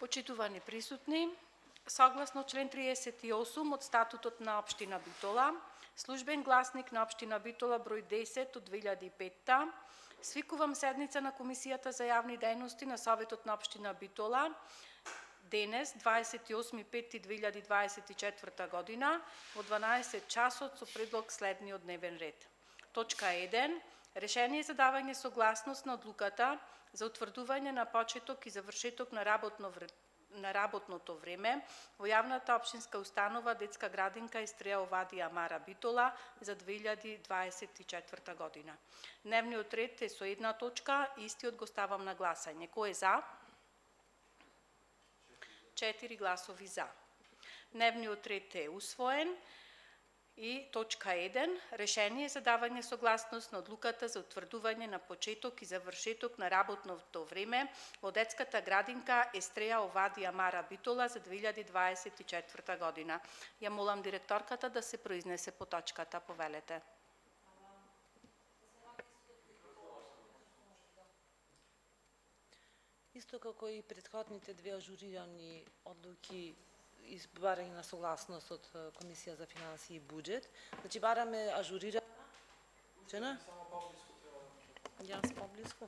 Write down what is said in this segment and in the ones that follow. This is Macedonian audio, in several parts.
Почитувани присутни, согласно член 38 од статутот на општина Битола, службен гласник на општина Битола број 10 од 2005, свикувам седница на Комисијата за јавни дејности на Советот на општина Битола денес, 28.5.2024 година, во 12 часот со предлог следниот дневен ред. Точка 1. Решение за давање согласност на одлуката за утврдување на почеток и завршеток на работното време во јавната општинска установа Детска градинка Естреја Овадија Мара Битола за 2024 година. Дневниот ред е со една точка, истиот го ставам на гласање. Кој е за? 4 гласови за. Дневниот ред е усвоен. И точка 1. Решение за давање согласност на одлуката за утврдување на почеток и завршеток на работното време во Детската градинка Естреја Овадија Мара Битола за 2024 година. Ја молам директорката да се произнесе по точката, повелете. Исто како и претходните две ажурирани одлуки избарање на согласност од Комисија за финансии и буџет. Значи бараме ажурирана. Жена? Јас поблиску.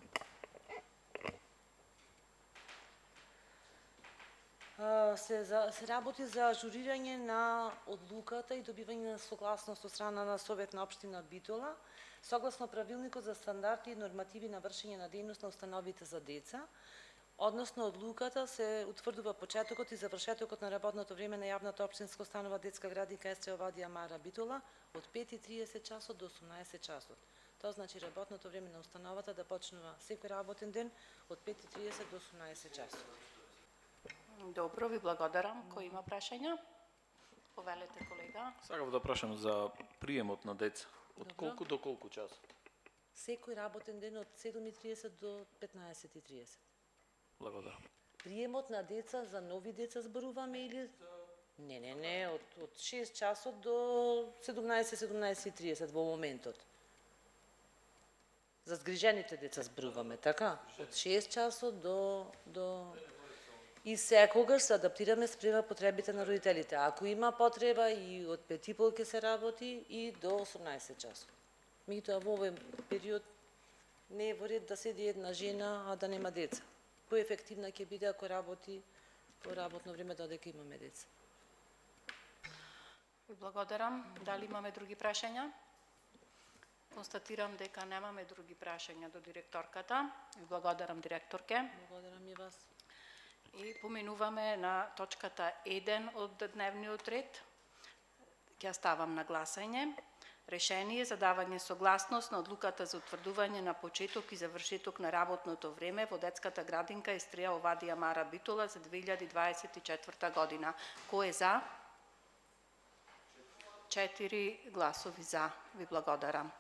Се работи за ажурирање на одлуката и добивање на согласност од страна на Совет на општина Битола, согласно правилникот за стандарди и нормативи на вршење на дејност на установите за деца. Односно одлуката се утврдува почетокот и завршетокот на работното време на јавната општинска установа Детска градинка Естреја Овадија Мара Битола од 5:30 часот до 18 часот. Тоа значи работното време на установата да почнува секој работен ден од 5:30 до 18 часот. Добро, ви благодарам. Кој има прашања? Повелете, колега. Сакав да прашам за приемот на деца. Од колку до колку часот? Секој работен ден од 7:30 до 15:30. Благодарам. Приемот на деца за нови деца зборуваме или? Не, од 6 часот до 17:30 во моментот. За згрижените деца зборуваме, така? Од 6 часот до... И секогаш се адаптираме спрема потребите на родителите. Ако има потреба и од 5:30 ќе се работи и до 18 часот. Меѓутоа во овој период не е во ред да седи една жена, а да нема деца. Поефективна ќе биде ако работи по работно време додека имаме деца. Ви благодарам. Дали имаме други прашања? Констатирам дека немаме други прашања до директорката. Ви благодарам, директорке. Благодарам и вас. И поминуваме на точката 1 од дневниот ред. Ќе ставам на гласање. Решение за давање согласност на одлуката за утврдување на почеток и завршеток на работното време во Детската градинка Естреја Овадија Мара Битола за 2024 година. Кој е за? 4 гласови за. Ви благодарам.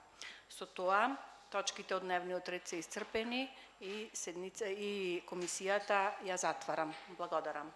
Со тоа, точките од дневниот ред се исцрпени и комисијата ја затварам. Благодарам.